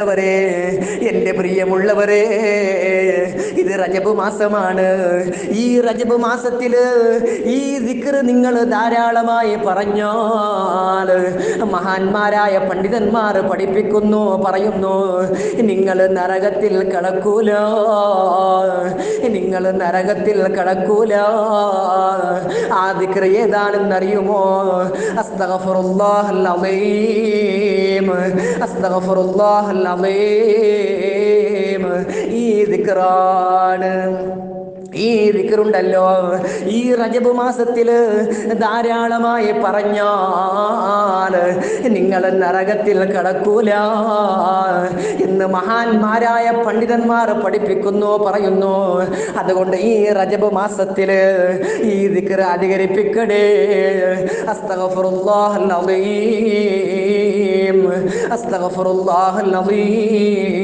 വരെ എൻ്റെ പ്രിയമുള്ളവരെ, ഇത് റജബ് മാസമാണ്. ഈ റജബ് മാസത്തില് ഈ ദിക്ർ നിങ്ങൾ ധാരാളമായി പറഞ്ഞാൽ മഹാന്മാരായ പണ്ഡിതന്മാർ പഠിപ്പിക്കുന്നു, പറയുന്നു, നിങ്ങൾ നരകത്തിൽ കടക്കൂല, നിങ്ങൾ നരകത്തിൽ കടക്കൂല. ആ ദിക്ർ ഏതാണെന്നറിയുമോ? അസ്തഗ്ഫിറുല്ലാഹൽ അസീം, അസ്തഗ്ഫിറുല്ലാഹൽ അസീം. ഈ ദിക്റാണ്. ഈ ദിക്റുണ്ടല്ലോ, ഈ റജബ് മാസത്തില് ധാരാളമായി പറഞ്ഞാൽ നിങ്ങൾ നരകത്തിൽ കടക്കൂല എന്ന് മഹാന്മാരായ പണ്ഡിതന്മാർ പഠിപ്പിക്കുന്നു, പറയുന്നു. അതുകൊണ്ട് ഈ റജബ് മാസത്തില് ഈ ദിക്ർ അധികരിപ്പിക്കണേ. അസ്തഗ്ഫിറുല്ലാഹൽ അസീം, അസ്തഗ്ഫിറുല്ലാഹൽ അസീം.